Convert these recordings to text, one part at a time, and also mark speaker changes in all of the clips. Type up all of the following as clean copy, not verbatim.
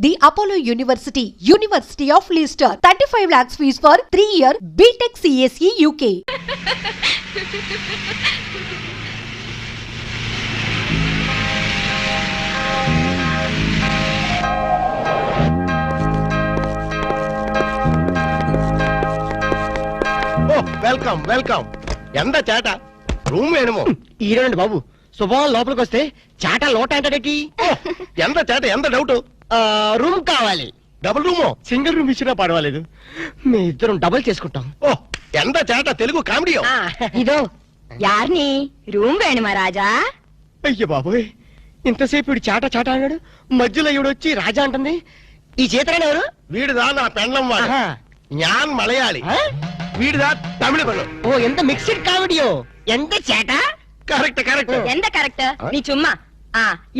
Speaker 1: The Apollo University, University of Leicester, 35 lakhs fees for 3-year BTech CSE UK.
Speaker 2: Welcome welcome. ఎంత చేట room ఏమో
Speaker 3: ఈరోండి బాబు శుభం లోపలికి వస్తే చాట లోట అంటాడేటి.
Speaker 2: ఎంత చేట ఎంత డౌట్.
Speaker 3: రూమ్ కావాలి.
Speaker 2: డబుల్ రూమో
Speaker 3: సింగిల్ రూమ్ ఇచ్చినా పర్వాలేదు, మీ ఇద్దరం డబుల్ చేసుకుంటాం.
Speaker 2: ఓ ఎంత చేట తెలుగు కామెడీ.
Speaker 4: ఇదో యార్ని రూమ్ వేణుమా రాజా.
Speaker 3: అయ్య బాబోయ్, ఇంతసేపు ఇడు చాట చాట అన్నాడు, మధ్యలో ఇవిడు వచ్చి రాజా అంటుంది. ఈ చేతరాని ఎవరు?
Speaker 2: వీడిదా నా పెండ్లం వాడు.
Speaker 3: ఆహా.
Speaker 2: జ్ఞాన్ మలయాళి.
Speaker 3: ఆ?
Speaker 2: వీడిదా తమిళ పెళ్ళం.
Speaker 3: ఓ ఎంత మిక్స్డ్ కామెడియో. ఎంత చేట.
Speaker 2: Correct correct.
Speaker 4: ఎంత కరెక్ట్ నీ చుమ్మా.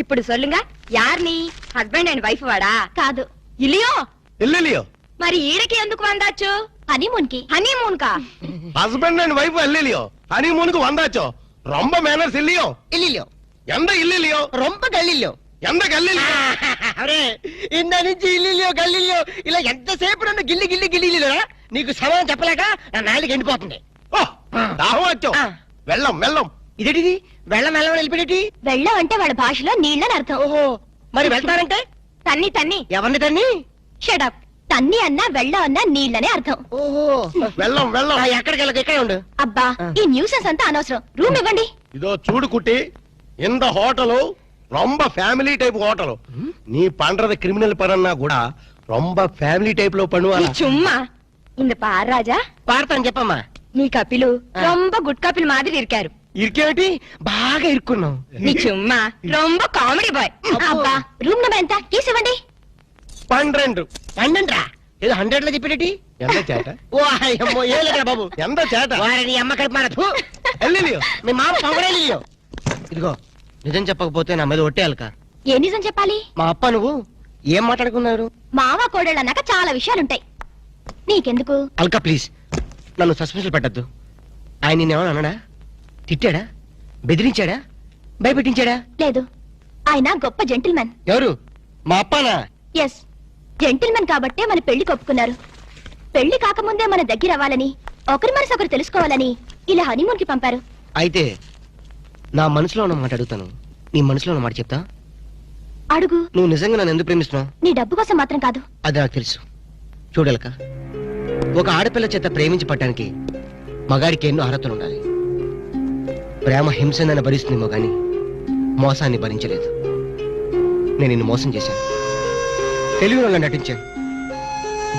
Speaker 4: ఇప్పుడు సొల్లుంగ యార్ని హస్బెండ్ అండ్ వైఫ్ వాడా కాదు ఇలియో.
Speaker 2: ఎల్లెలియో
Speaker 4: మరి ఈడకి ఎందుకు వందాచ్చు? హనీమూన్ కి. హనీమూన్ కా?
Speaker 2: హస్బెండ్ అండ్ వైఫ్ ఎల్లెలియో హనీమూన్ కు వందాచో. రొంబ మేనర్స్ ఇల్లియో.
Speaker 3: ఇల్లిలో
Speaker 2: ఎంత ఇల్లియో
Speaker 3: రొంప గల్లిలో.
Speaker 2: ఎంత గల్లియో.
Speaker 3: అరే ఇంద నుంచి ఇల్లిలో గల్లిలో ఇలా ఎంతసేపు నన్ను గిల్లి గిల్లి గిల్లిలో నీకు సమాధానం చెప్పలేక నా నాలుగు ఎండిపోతుంది.
Speaker 2: ఓ దాహం వచ్చో. వెళ్ళం వెళ్ళం.
Speaker 3: ఇదేటిది వెళ్ళం వెళ్ళం వెళ్ళిపోయేటి.
Speaker 4: వెళ్ళం అంటే వాళ్ళ భాషలో నీళ్ళని అర్థం.
Speaker 3: ఓహో, మరి వెళ్తారంటే
Speaker 4: తన్ని తన్ని.
Speaker 3: ఎవరిని తన్ని?
Speaker 4: షడప్. తన్ని అన్నా వెళ్ళం అన్నా నీళ్ళనే అర్థం.
Speaker 3: ఓహో,
Speaker 2: వెళ్ళం వెళ్ళం.
Speaker 3: ఎక్కడికి వెళ్ళక ఇక్కడే ఉండు.
Speaker 4: అబ్బా ఈ న్యూసెన్స్ అంతా అనవసరం. రూమ్ ఇవ్వండి.
Speaker 2: இதோ சூடு குட்டி, இந்த ஹோட்டலு ரொம்ப ஃபேமிலி டைப் ஹோட்டலு. நீ பண்றது கிரிமினல் பரன்னா கூட ரொம்ப ஃபேமிலி டைப்ல
Speaker 4: నీ
Speaker 2: பண்ணுவாங்க.
Speaker 4: చుమ్మా. இந்த பார் రాజా,
Speaker 3: పాడతాను చెప్పమ్మా.
Speaker 4: నీ కపిలు రొంబ గుడ్ కపిల్ మాదిరి ఇరికారు.
Speaker 3: ఇరికేమిటి, బాగా ఇరుక్కున్నావు.
Speaker 4: నీ చుమ్మా రొంబ కామెడీ బాయ్. అబ్బా రూమ్ నెంబర్ ఎంత? కీస్ ఇవ్వండి.
Speaker 2: 12
Speaker 3: పండండ్రా, ఏదో 100 లో చెప్పేటి.
Speaker 2: ఎంత చేట
Speaker 3: ఓ అయ్యమ్మో, ఏ లేదా బాబు.
Speaker 2: ఎంత చేట.
Speaker 3: వారిని అమ్మ కడుపు మారదు.
Speaker 2: ఎల్లిలియో
Speaker 3: మీ మామ పొగడేలియో. ఇదిగో నిజం చెప్పకపోతే నా మీద ఒట్టేయాలక.
Speaker 4: ఏ నిజం చెప్పాలి?
Speaker 3: మా అప్ప నువ్వు ఏం మాట్లాడుకున్నారు?
Speaker 4: మావ కోడళ్ళు అన్నాక చాలా విషయాలుంటాయి. నీకెందుకు?
Speaker 3: అల్కా ప్లీజ్, నన్ను సస్పెన్షన్ పెట్టద్దు. ఆయన నిన్నేమన్నా అన్నాడా? తిట్టాడా? బెదిరించాడా? భయపెట్టించాడా?
Speaker 4: లేదు, ఆయన గొప్ప జెంటిల్మెన్.
Speaker 3: ఎవరు? మా అప్పనా?
Speaker 4: ఎస్, జెంటిల్మెన్ కాబట్టే మన పెళ్లి కొప్పుకున్నారు. పెళ్లి కాకముందే మన దగ్గర అవ్వాలని, ఒకరి మనసు ఒకరు తెలుసుకోవాలని ఇలా హనీమూన్ కి పంపారు.
Speaker 3: అయితే నా మనసులో ఉన్న మాట అడుగుతాను, నీ మనసులో ఉన్న మాట చెప్తా.
Speaker 4: అడుగు.
Speaker 3: నువ్వు నిజంగా నన్ను ఎందుకు ప్రేమిస్తున్నావు?
Speaker 4: నీ డబ్బు కోసం మాత్రం కాదు.
Speaker 3: అది నాకు తెలుసు. చూడలక, ఒక ఆడపిల్ల చేత ప్రేమించి పట్టడానికి మగాడికి ఎన్నో అర్హతలు ఉండాలి. ప్రేమ హింసనని భరిస్తుందేమో గాని మోసాన్ని భరించలేదు. నేను నిన్ను మోసం చేశాను, తెలివిలో నటించాను,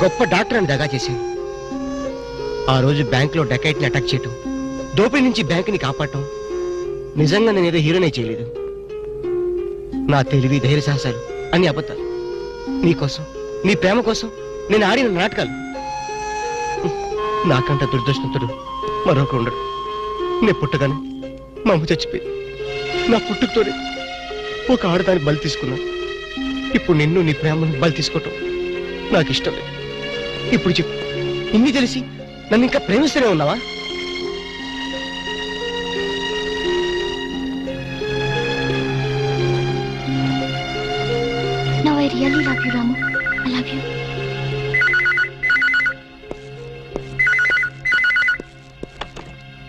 Speaker 3: గొప్ప డాక్టర్ అని దగా చేశాను. ఆ రోజు బ్యాంకులో డకైట్ని అటాక్ చేయటం, దోపిడీ నుంచి బ్యాంకుని కాపాడటం, నిజంగా నేనేదో హీరోనే చేయలేదు. నా తెలివి ధైర్య సాహసాలు అన్ని అబద్ధాలు. నీకోసం, నీ ప్రేమ కోసం నేను ఆడిన నాటకాలు. నాకంట దుర్దృష్టంతుడు మరొక ఉండడు. నేను పుట్టగానే మా అమ్మ చచ్చిపోయి నా పుట్టుకతోనే ఒక ఆడదాన్ని బలి తీసుకున్నాను. ఇప్పుడు నిన్ను, నీ ప్రేమను బలి తీసుకోవటం నాకు ఇష్టం లేదు. ఇప్పుడు చెప్పు, ఇన్ని తెలిసి నన్ను ఇంకా ప్రేమిస్తూనే ఉన్నావా?
Speaker 4: No, I really love you, Ramu. I love you.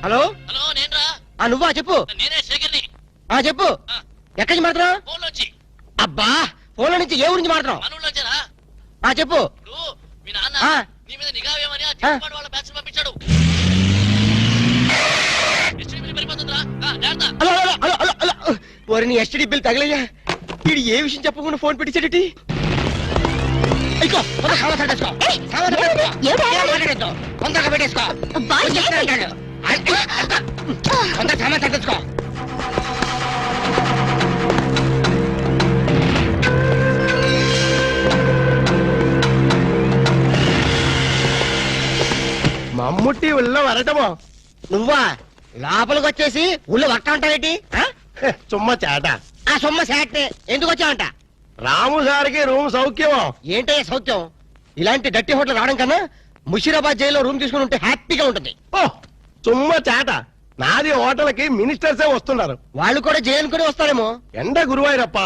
Speaker 3: Hello
Speaker 5: hello నేనురా.
Speaker 3: నువ్వా? చెప్పు.
Speaker 5: నేనే శేఖర్ని.
Speaker 3: చెప్పు. ఎక్కడి నుంచి మాట్లాడుతున్నావు?
Speaker 5: ఫోన్ వచ్చి
Speaker 3: అబ్బా, ఫోన్లో నుంచి ఏ ఊరించి మాట్లాడుతున్నావు?
Speaker 5: మనూళ్ళు వచ్చారా?
Speaker 3: చెప్పు.
Speaker 5: ఇప్పుడు మీ నాన్న
Speaker 3: ఆ.
Speaker 5: నీ మీద నిఘా వేయమని ఆ చిన్నపాడు వాళ్ళ బ్యాచ్ పంపించాడు. ఎస్టీడీ బిల్ పడిపోతుందిరా. జాగ్రత్త.
Speaker 3: Hello hello hello hello hello. ఓరి నీ ఎస్టీడీ బిల్ తగలయ్యా. వీడు ఏ విషయం చెప్పకుండా ఫోన్ పెట్టించాడటి. తొందరగా పెట్టేసుకో.
Speaker 4: అబ్బా, ఏంటి?
Speaker 3: తొందరగా సామాన్ సర్దేసుకో.
Speaker 2: మమ్ముట్టి ఉల్ల వరటమో.
Speaker 3: నువ్వా లోపలికి వచ్చేసి ఊళ్ళో వట్ట ఉంటావేటి?
Speaker 2: చుమ్మ చేట.
Speaker 3: ఆ సొమ్మ శాటే ఎందుకు వచ్చావంట?
Speaker 2: రాము సార్కి రూమ్ సౌఖ్యమో.
Speaker 3: ఏంటయ్యా సౌఖ్యం? ఇలాంటి డట్టి హోటల్ రావడం కన్నా ముషీరాబాద్ జైల్లో రూమ్ తీసుకుని ఉంటే హ్యాపీగా ఉంటుంది.
Speaker 2: ఓ చుమ్మ చేట. నాది హోటల్కి మినిస్టర్సే వస్తున్నారు.
Speaker 3: వాళ్ళు కూడా జైలు కూడా వస్తారేమో.
Speaker 2: ఎండ గురువాయూరప్ప,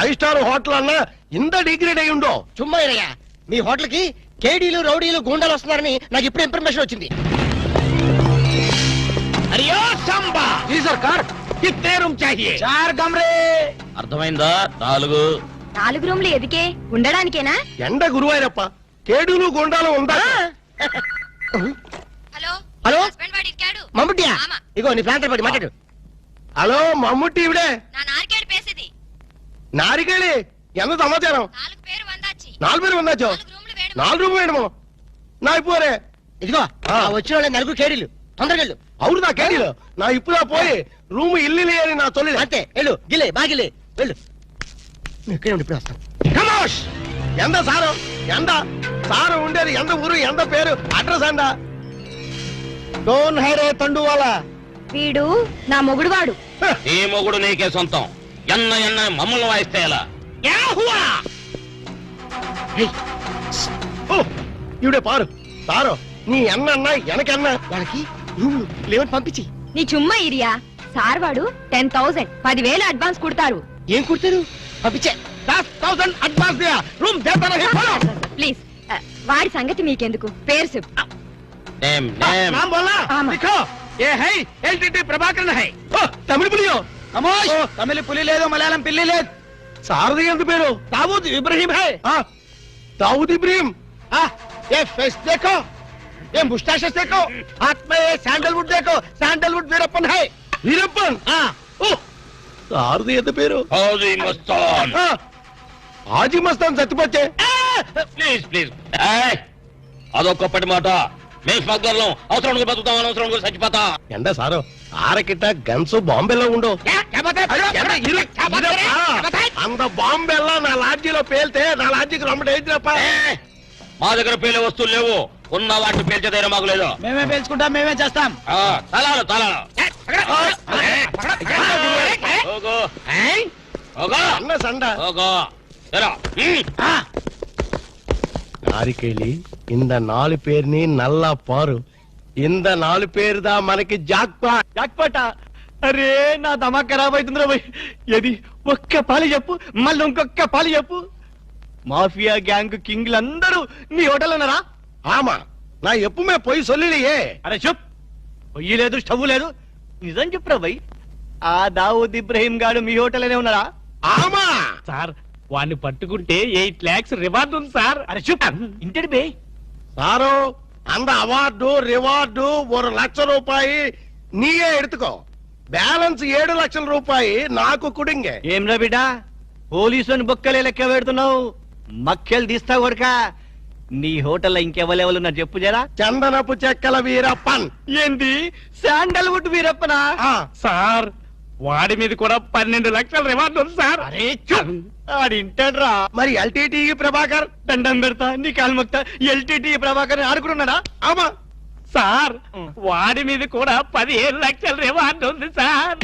Speaker 2: 5 స్టార్ హోటల్ అన్నా ఇంత డిగ్రేడ్ అయి ఉండో.
Speaker 3: చుమ్మా ఇరయ్యా, మీ హోటల్ కి కేడీలు రౌడీలు గూండాలు వస్తున్నారని నాకు ఇప్పుడు ఇన్ఫర్మేషన్ వచ్చింది.
Speaker 2: అరియో సంబా జీ సర్కార్ కిత్నే రూమ్ చాహియే? 4 కమరే.
Speaker 5: అర్థమైందా? 4.
Speaker 4: 4 రూమ్లు ఎదికే ఉండడానికేనా?
Speaker 2: ఎండ గురువాయరప్ప, కేడులు గుండాలు ఉందా?
Speaker 4: హలో
Speaker 3: హలో
Speaker 4: హస్బెండ్ వాడి ఇక్కాడు
Speaker 3: మమ్ముట్టియా,
Speaker 4: ఆమా.
Speaker 3: ఇగో నీ ప్లాంటర్ పడి మాట్లాడు.
Speaker 2: హలో మమ్ముట్టి ఇవిడే
Speaker 4: నా నారికేడు పేసేది
Speaker 2: నారికేళి ఎంత సమాచారం?
Speaker 4: 4 పేరు వందాచి
Speaker 2: 4 పేరు ఉన్నాచో
Speaker 4: 4 రూమ్లు వేడు
Speaker 2: 4 రూమ్ వేయడము నా ఇప్పుడే
Speaker 3: ఇదిగో ఆ వచ్చిన వాళ్ళ 4 కేడీలు, తొందరగా వెళ్ళు.
Speaker 2: అవును నా కేడీలు నా ఇప్పుడా పోయి రూమ్ ఇల్లు అని నా తొలి
Speaker 3: అంతే, వెళ్ళు, గిలే బాగిలే వెళ్ళు. నువ్వు ఇక్కడే ఉండి ఇప్పుడు వస్తాను.
Speaker 2: కమోష్ ఎంత సారు ఎంత సారు ఉండేది ఎంత ఊరు ఎంత పేరు అడ్రస్ అందా? డోన్ హైరే తండువాలా.
Speaker 4: వీడు నా మొగుడు వాడు.
Speaker 5: నీ మొగుడు నీకే సొంతం. ఎన్న మమ్మల్ని వాయిస్తే ఎలా?
Speaker 2: ఇవిడే పారు సారు నీ ఎన్న ఎనకన్నా
Speaker 3: వాళ్ళకి రూములు లేవని పంపించి.
Speaker 4: నీ చుమ్మా ఇరియా సార్ వాడు 10,000 10,000 అడ్వాన్స్ కుడతారు.
Speaker 3: ఏం కుడతారు? పంపించే.
Speaker 2: 10,000 అడ్వాన్స్ దియా రూమ్ దేతానా హే బోలో.
Speaker 4: ప్లీజ్ వాడి సంగతి మీకెందుకు, పేరు చెప్పు.
Speaker 5: నేమ్
Speaker 2: नाम बोलना
Speaker 4: आमा।
Speaker 2: लिखो ये है एलटीटी प्रभाकरन है तमिल पुलियो कमोश तमिल पुली లేదు మలయాళం పిల్లి లేదు సారది ఎంత పేరు దావూద్ ఇబ్రహీం है दाऊद इब्राहिम ये फेस देखो ये मुस्टैचेस देखो हाथ में ये सैंडलवुड देखो सैंडलवुड वीरप्पन है वीरप्पन సారది ఎంత పేరు
Speaker 5: హౌజీ మస్తాన్.
Speaker 2: హాజీ మస్తాన్ సత్యపచ్చే
Speaker 5: ప్లీజ్ అదొక్కప్పటి మాట. మేము స్మగ్లర్లం. అవసరం బతుకుతాం, అనవసరం చచ్చిపోతా.
Speaker 2: ఎండ సారు ఆరకిట్ట గన్స్ బాంబేలో ఉండో అంత బాంబేలో నా లాడ్జీలో పేల్తే నా లాడ్జీకి రొమ్మ డేంజరప్ప.
Speaker 5: మా దగ్గర పేలే వస్తువులు లేవు. ఉన్న వాటిని పేల్చే ధైర్యం మాకు లేదు.
Speaker 3: మేమే పేల్చుకుంటాం, మేమే చేస్తాం.
Speaker 5: తలాలు
Speaker 2: అన్న సండ நாரிக்கேலி இந்த 4 பேர்ని నల్ల పారు ఇంద 4 పేరుదా మనకి జాక్పాట. అరే నా దమా ఖరాబ్ అవుతుందిరా భయ్. ఏది ఒక్క పాలి చెప్పు, మళ్ళీ ఇంకొక్క పాలి చెప్పు. మాఫియా గ్యాంగ్ కింగ్లందరూ నీ హోటల్ ఉన్నారా? ఆమా నా ఎప్పుమే పోయి సొల్లియే. అరే చెప్, పొయ్యి లేదు స్టవ్ లేదు, నిజం చెప్పురా భయ్. ఆ దావూద్ ఇబ్రహీం గాడు మీ హోటల్లోనే ఉన్నారా? ఆమా
Speaker 6: సార్ వాడిని పట్టుకుంటే 8 lakhs రివార్డు ఉంది సార్.
Speaker 2: అరే చూప్ ఇంటి బే సారు అంద అవార్డు రివార్డు 1 లక్ష రూపాయి నీయే ఎడుతుకో. బ్యాలెన్స్ 7 లక్షల రూపాయి నాకు కుడింగే. ఏమ్రా బిడ్డ పోలీసుని బొక్కలే లెక్క పెడుతున్నావు, మక్కలు తీస్తా కొడక. నీ హోటల్లో ఇంకెవరెవరు ఉన్నారు చెప్పు జరా. చందనపు చెక్కల వీరప్పన్. ఏంటి శాండల్వుడ్ వీరప్పనా?
Speaker 6: సార్ వాడి మీద కూడా 12 లక్షల రివార్డు ఉంది సార్.
Speaker 2: అరే ఆడింటాడ్రా. మరి ఎల్టీటీ ప్రభాకర్ దండం పెడతా నీ కాలు మొక్తా. ఎల్టీటీ ప్రభాకర్ ఆడుకున్నాడా? ఆమా
Speaker 6: సార్ వాడి మీద కూడా 15 లక్షల రివార్డు ఉంది సార్.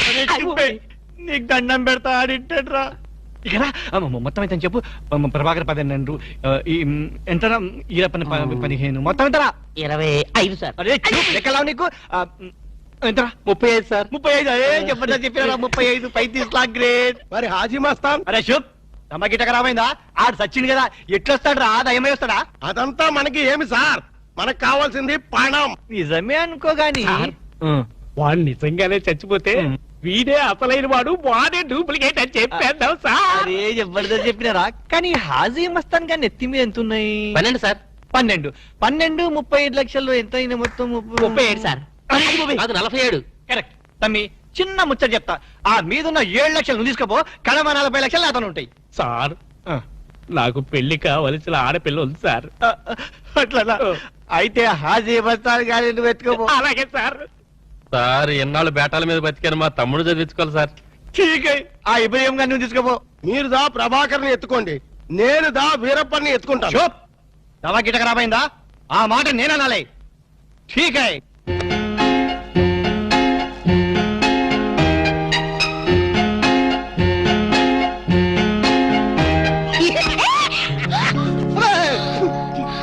Speaker 2: నీకు దండం పెడతా ఆడింటాడ్రా.
Speaker 6: ఇక్కడ మొత్తం అయితే చెప్పు. ప్రభాకర్ 12, ఎంత ఈరప్పని 15, మొత్తం ఎంతరా?
Speaker 3: 25 సార్.
Speaker 2: అరే లెక్కలా నీకు ఎంతరా?
Speaker 6: 35 సార్.
Speaker 2: 35 చెప్పండి చెప్పినా 35 35 లాక్ గ్రేట్. మరి హాజీ మస్తాన్? అరే శుభ్ తమకిట ఖరాబైందా? ఆడు సచ్చింది కదా, ఎట్లొస్తాడు రా? దయమై వస్తాడా? అదంతా మనకి ఏమి సార్, మనకు కావాల్సింది పణం. నిజమే అనుకో గాని
Speaker 6: వాడు నిజంగానే చచ్చిపోతే వీడే అసలైన వాడు, వాడే డూప్లికేట్ అని చెప్పేద్దాం సార్.
Speaker 2: అరే జబర్దస్త్ చెప్పినారా? కానీ హాజీ మస్తాన్ గాని ఎత్తి మీద ఎంత ఉన్నాయి?
Speaker 5: 12 సార్.
Speaker 2: 12 35 లక్షలు ఎంత అయినా మొత్తం
Speaker 5: 37 సార్. అది 47.
Speaker 2: కరెక్ట్ తమ్మి. చిన్న ముచ్చట చెప్తా, ఆ మీదున్న 7 లక్షలు నువ్వు తీసుకోపో, కడమ 40 లక్షలు అతను ఉంటాయి.
Speaker 6: సార్ నాకు పెళ్లి కావలసిన ఆడపిల్ల ఉంది సార్.
Speaker 2: అట్లా అయితే హాజీ మస్తాన్ గాని నువ్వు ఎత్తుకోపో.
Speaker 6: అలాగే సార్.
Speaker 5: సార్ ఎన్నాళ్ళు బేటాల మీద బతికాను, మా తమ్ముడు చదివించుకోవాలి సార్.
Speaker 2: ఠీక్ ఆ ఇబ్రహీం గారిని నువ్వు తీసుకోపో. మీరు దా ప్రభాకర్ ని ఎత్తుకోండి, నేను దా వీరప్పని ఎత్తుకుంటాను. దవా గిట ఖరాబైందా? ఆ మాట నేననాలే. ఠీక్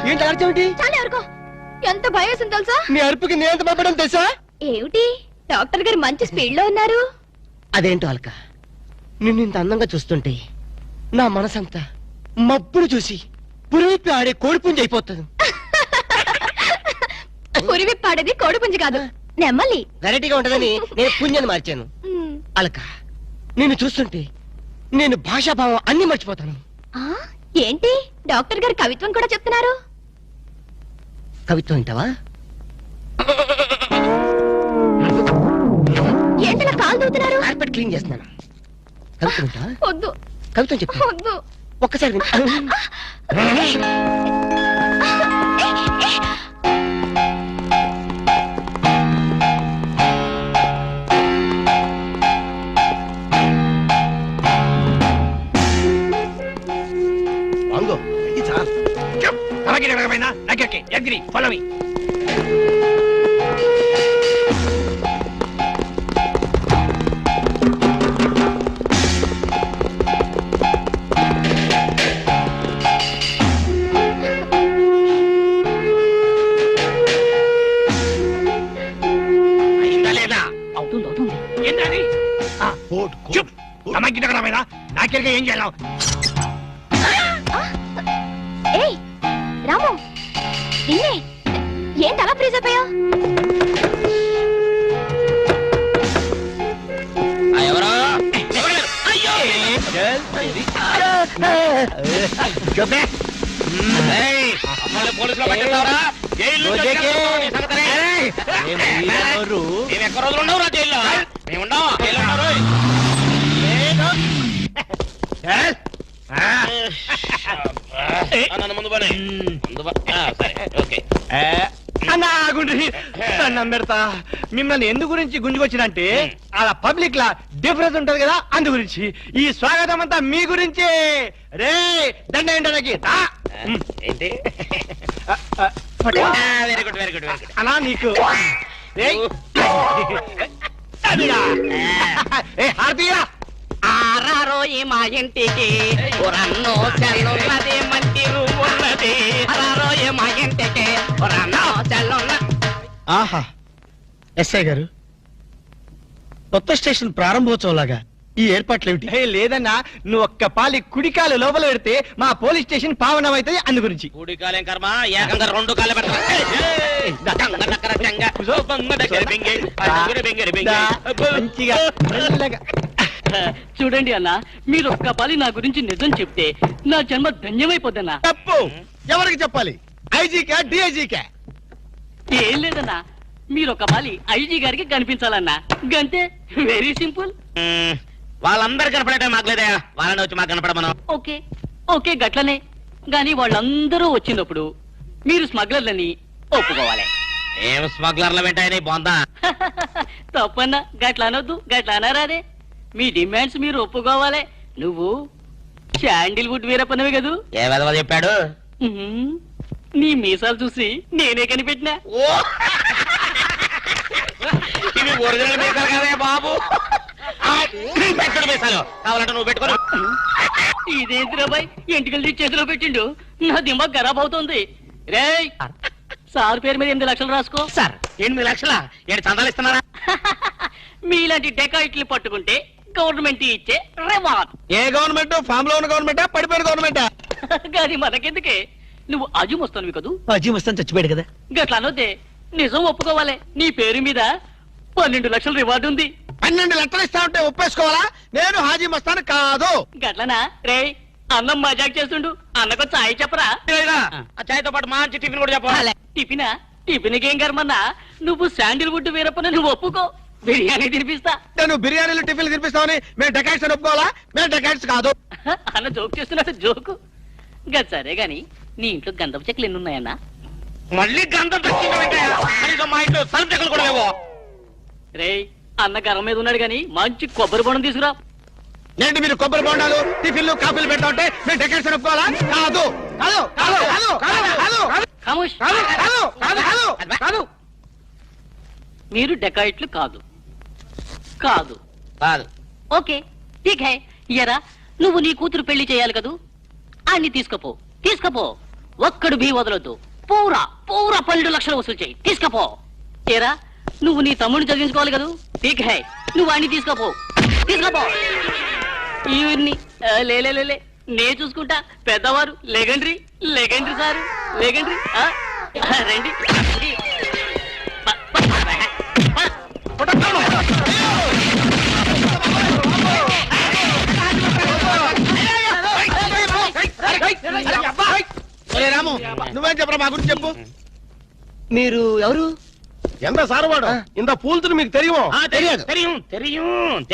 Speaker 2: ఏంటి అర్చంటి?
Speaker 4: చాలా ఎవరికో ఎంత భయం వేసింది తెలుసా?
Speaker 2: నీ అరుపుకి నేను పంపడం తెలుసా?
Speaker 4: ఏమిటి డాక్టర్ గారు మంచి స్పీడ్ లో ఉన్నారు.
Speaker 3: అదేంటో అల్క, నిన్ను ఇంత అందంగా చూస్తుంటే నా మనసంతా మబ్బును చూసి పురివిప్పి ఆడే కోడిపుంజి అయిపోతుంది.
Speaker 4: పురివిప్పాడేది కోడిపుంజి కాదు, నెమ్మలి.
Speaker 3: వెరైటీగా ఉంటదని నేను పుంజని మార్చాను. అలక నేను చూస్తుంటే నేను భాషాభావం అన్ని మర్చిపోతాను.
Speaker 4: ఆ, ఏంటి డాక్టర్ గారు కవిత్వం కూడా చెప్తున్నారు?
Speaker 3: కవిత్వం వింటావా?
Speaker 4: ఏంటలా కాలు దూతున్నారు?
Speaker 3: కార్పెట్ క్లీన్ చేస్తున్నాను. కవిత్వం వింటావా?
Speaker 4: వద్దు
Speaker 3: కవిత్వం చెప్పు.
Speaker 4: వద్దు.
Speaker 3: ఒక్కసారి విను.
Speaker 2: వాంగో ఇది సార్
Speaker 6: ఫాలో మీ.
Speaker 5: అయిందా లేదా?
Speaker 6: ఏంటది?
Speaker 2: కోట్
Speaker 6: చూప్. అమ్మాయికి దగ్గర నాకెళ్ళి ఏం చేయాలి?
Speaker 4: ఏయ్ రాము, నిన్నే. ఏంటి అలా ఫ్రీజ్ అయిపోయావు?
Speaker 5: ఎవరో పోలీసులో పట్టేస్తావరా? జైలు మేము ఎక్క రోజులు ఉండవు రా జైల్లో. మేము ఉండవు జైల్లో ఉన్నారు. నన్ను ముందు పని సరే ఓకే.
Speaker 6: పెడతా. మిమ్మల్ని ఎందు గురించి గుంజుకొచ్చినంటే అలా పబ్లిక్ లా డిఫరెన్స్ ఉంటది కదా, అందు గురించి. ఈ స్వాగతం అంతా మీ గురించే. రే దండ ఏంటనకి
Speaker 5: ఏంటి? Very good very good very good.
Speaker 6: అలా నీకు హార్దియా
Speaker 5: ఆరారో ఈ మా ఇంటికి రన్నో చల్లున్నది మంచి రూమ్ ఉన్నది. ఆరారో ఈ మా ఇంటికి రన్నో చల్లున్న.
Speaker 2: ఆహా ఎస్ఐ గారు, కొత్త స్టేషన్ ప్రారంభోత్సవం లాగా ఈ ఏర్పాట్లు ఏమిటి?
Speaker 6: లేదన్నా, నువ్వు ఒక్క పాలి కుడికాలు లోపల పెడితే మా పోలీస్ స్టేషన్ పావనం అవుతుంది, అందు గురించి.
Speaker 5: కూడి కాలేం కర్మ, ఏకంగా రెండు కాళ్ళ
Speaker 6: మంచిగా మెల్లగా.
Speaker 7: చూడండి అన్న, మీరు ఒక్క పాలి నా గురించి నిజం చెప్తే నా జన్మ ధన్యమైపోద్దన్నా.
Speaker 2: తప్పు. ఎవరికి చెప్పాలి? ఐజీకా డిఐజీకా?
Speaker 7: ఏం లేదన్నా, మీరు ఒక పాలి ఐజీ గారికి కనిపించాలన్నా, గంతే. Very simple.
Speaker 5: వాళ్ళందరూ కనపడటం మాకులేదా? వాళ్ళని వచ్చి మాకు కనపడమను.
Speaker 7: ఓకే ఓకే గట్లనే. గాని వాళ్ళందరూ వచ్చినప్పుడు మీరు స్మగ్లర్లని ఒప్పుకోవాలి.
Speaker 5: ఏం స్మగ్లర్ల వెంటాయని బొందా?
Speaker 7: తప్పన్నా, గట్ల అనొద్దు, గట్ల అనరాదే. మీ డిమాండ్స్ మీరు ఒప్పుకోవాలి. నువ్వు శాండిల్వుడ్ వీరప్పనవి కదూ?
Speaker 5: ఏ విధవ చెప్పాడు?
Speaker 7: ఉహుం. నీ మీసాలు చూసి నేనే కనిపెట్టినా.
Speaker 5: ఇవి ఒరిజినల్ మీసాలు కదే బాబు. మీసాలు కావాలంటే నువ్వు పెట్టుకో.
Speaker 7: ఇదేంటి రాబాయ్, ఎంటికలు చేతిలో పెట్టిండు. నా దిమాగ్ ఖరాబ్ అవుతుంది. రేయ్, సార్ పేరు మీద 8 లక్షలు రాసుకో.
Speaker 5: సార్ 8 లక్షల ఏడు చందాలు ఇస్తున్నారా?
Speaker 7: మీలాంటి డెకాయిట్లు పట్టుకుంటే గవర్నమెంట్ ఇచ్చే రివార్డ్.
Speaker 2: ఏ గవర్నమెంట్? ఫామ్ లో ఉన్న గవర్నమెంటా, పడిపోయిన గవర్నమెంటా?
Speaker 7: కానీ మనకెందుకే, నువ్వు అజు వస్తాను కదూ.
Speaker 2: అజీ వస్తాను చచ్చిపోయాడు కదా.
Speaker 7: గట్లా అనొద్దే, నిజం ఒప్పుకోవాలి. నీ పేరు మీద 12 లక్షల రివార్డు ఉంది.
Speaker 2: 12 లక్షలు ఇస్తా ఉంటే ఒప్పేసుకోవాలా? నేను హాజీ మస్తాను కాదు.
Speaker 7: గట్లనా? రేయ్, అన్నం మజాక్ చేస్తుండు, అన్నకు చాయ్ చెప్పరా.
Speaker 5: ఆ చాయ్తో పాటు మంచి టిఫిన్ కూడా చెప్పాలి.
Speaker 7: టిఫినా? టిఫిన్కేం కర్మన్నా, నువ్వు శాండిల్వుడ్ వీరప్పని నువ్వు ఒప్పుకో, బిర్యానీ తినిపిస్తా.
Speaker 2: నేను బిర్యానీలు టిఫిన్లు తినిపిస్తామని మేము డెకాయిట్స్ అని ఒప్పుకోవాలా? మేము డెకాయిట్స్ కాదు.
Speaker 7: అన్న జోక్ చేస్తున్నట్టు జోకు. గది సరే గాని, నీ ఇంట్లో గంధపు చెక్కలు ఎన్ని ఉన్నాయన్నా?
Speaker 5: మళ్ళీ గంధం తెచ్చింది. మా ఇంట్లో సరుపు చెక్కలు కూడా లేవు.
Speaker 7: రేయ్, అన్న గర్వం మీద ఉన్నాడు గాని మంచి కొబ్బరి బొండం తీసుకురా.
Speaker 2: ఏంటి మీరు కొబ్బరి బొండాలు టిఫిన్లు కాఫీలు పెడతా ఉంటే మేము డెకాయిట్స్ అని ఒప్పుకోవాలా? కాదు కాదు కాదు కాదు కాదు కాదు
Speaker 7: ఖమోష్.
Speaker 2: కాదు కాదు కాదు కాదు కాదు.
Speaker 7: మీరు డెకాయిట్లు కాదు. కాదు
Speaker 5: కాదు.
Speaker 7: ఓకే ఠీక్ హై. ఎరా, నువ్వు నీ కూతురు పెళ్లి చేయాలి కదూ, అన్ని తీసుకపో. తీసుకపో, ఒక్కడు బీ వదలొద్దు. పూరా పూరా 12 లక్షలు వసూలు చేయి. తీసుకపో. ఏరా, నువ్వు నీ తమ్ముడిని చదివించుకోవాలి కదూ. ఠీక్ హై, నువ్వు అన్ని తీసుకపో. తీసుకపో. ఈవిడ్ని లేలే నే చూసుకుంటా పెద్దవారు లెగండ్రి లెగండ్రి సారు లెగండ్రి రండి
Speaker 6: రాము నువ్వేం చెప్పరా మా గురించి చెప్పు.
Speaker 3: మీరు ఎవరు?
Speaker 2: ఎంత సారవాడు ఇంత పూల్తులు మీకు తెలియమో?
Speaker 3: తెలియదు.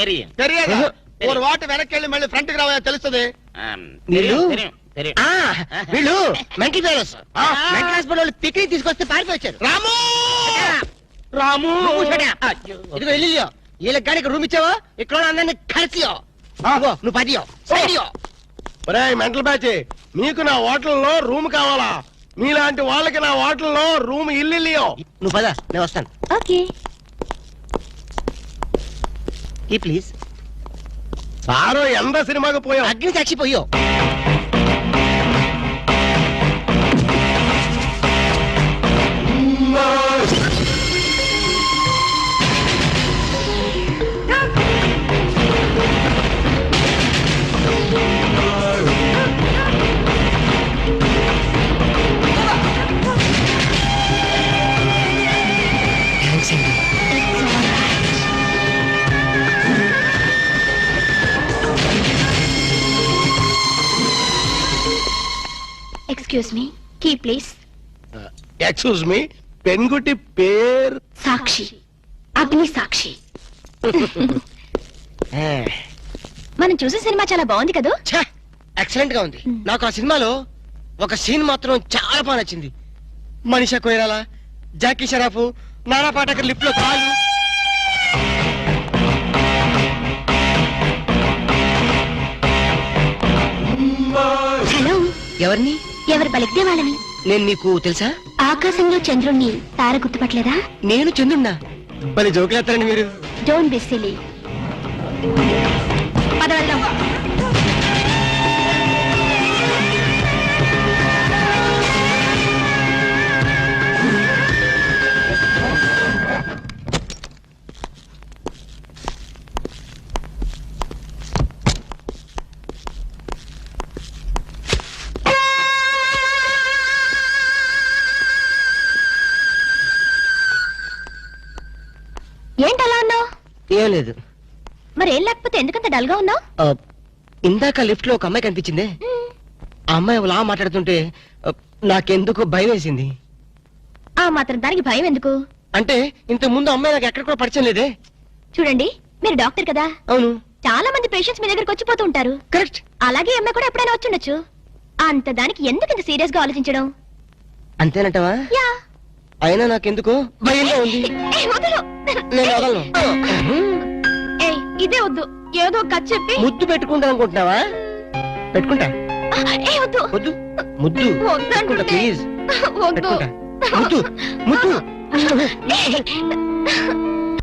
Speaker 6: తెలియదు ఒక వాటి వెనక్కి వెళ్ళి మళ్ళీ ఫ్రంట్ కి రావా తెలుస్తుంది.
Speaker 3: వీళ్ళు వీళ్ళు మెంటల్ ఫెలోస్. మెంటల్ హాస్పిటల్ వాళ్ళు పిక్నిక్ తీసుకొస్తే పారిపోయి వచ్చారు.
Speaker 6: రాము
Speaker 3: రాము ఇదిగో వెళ్ళియో వీళ్ళకి గాడికి రూమ్ ఇచ్చావో ఇక్కడ అందరినీ కలిసియో నువ్వు పదియో సైడియో.
Speaker 2: ఒరేయ్ మెంటల్ బ్యాచ్, మీకు నా హోటల్లో రూమ్ కావాలా? మీలాంటి వాళ్ళకి నా హోటల్లో రూమ్ ఇల్లు.
Speaker 3: నువ్వు పద నేను వస్తాను.
Speaker 4: ఓకే
Speaker 3: ఈ ప్లీజ్.
Speaker 2: సారో ఎంత సినిమాకి పోయావు?
Speaker 3: అగ్ని సాక్షి పోయో.
Speaker 4: Excuse me key please.
Speaker 2: Excuse me, పెన్గుటి పేరు?
Speaker 4: సాక్షి, అగ్ని సాక్షి. మనం చూసే సినిమా చాలా బాగుంది కదా.
Speaker 3: ఎక్సలెంట్ గా ఉంది. నాకు ఆ సినిమాలో ఒక సీన్ మాత్రం చాలా బాగా నచ్చింది. మనీషా కొయిరాలా, జాకీ షరాఫ్, నానా పాటకర్ లిప్ లో కాలు.
Speaker 4: హలో,
Speaker 3: ఎవరిని?
Speaker 4: ఎవరు పలికితే వాళ్ళని.
Speaker 3: నేను నీకు తెలుసా?
Speaker 4: ఆకాశంలో చంద్రుణ్ణి తార గుర్తుపట్టలేదా?
Speaker 3: నేను చంద్రున్నా. మరి జోకులేస్తారండి మీరు.
Speaker 4: Don't be silly. పద వెళ్దాం. ఏంటలా ఉన్నావు?
Speaker 3: ఏం లేదు.
Speaker 4: మరి ఏం లేకపోతే ఎందుకంత డల్ గా ఉన్నావు?
Speaker 3: ఇందాక లిఫ్ట్ లో ఒక అమ్మాయి కనిపించిందే. ఆ అమ్మాయి అలా మాట్లాడుతుంటే నాకెందుకు భయం వేసింది.
Speaker 4: ఆ మాత్రం దానికి భయం ఎందుకు?
Speaker 3: అంటే ఇంత ముందు అమ్మాయి నాకు ఎక్కడ కూడా పరిచయం లేదే.
Speaker 4: చూడండి, మీరు డాక్టర్ కదా.
Speaker 3: అవును.
Speaker 4: చాలా మంది పేషెంట్స్ మీ దగ్గరకు వచ్చిపోతూ ఉంటారు.
Speaker 3: కరెక్ట్.
Speaker 4: అలాగే అమ్మాయి కూడా ఎప్పుడైనా వచ్చుండొచ్చు. అంత దానికి ఎందుకు ఇంత సీరియస్ గా ఆలోచించడం?
Speaker 3: అంతేనంటవా?
Speaker 4: యా.
Speaker 3: అయినా నాకెందుకు భయంగా ఉంది.
Speaker 4: ఏయ్, వదలు.
Speaker 3: నేను వదలను.
Speaker 4: ఏయ్, ఇదే వద్దు. ఏదో కథ చెప్పి
Speaker 3: ముద్దు పెట్టుకుంటా అనుకుంటున్నావా? పెట్టుకుంటా.
Speaker 4: ఏయ్, వద్దు.
Speaker 3: వద్దు. ముద్దు
Speaker 4: వద్దు
Speaker 3: పెట్టుకుంటా
Speaker 4: అంటుంటే.
Speaker 3: ప్లీజ్.
Speaker 4: వద్దు.
Speaker 3: పెట్టుకుంటా. ముద్దు ముద్దు.
Speaker 4: ఏయ్.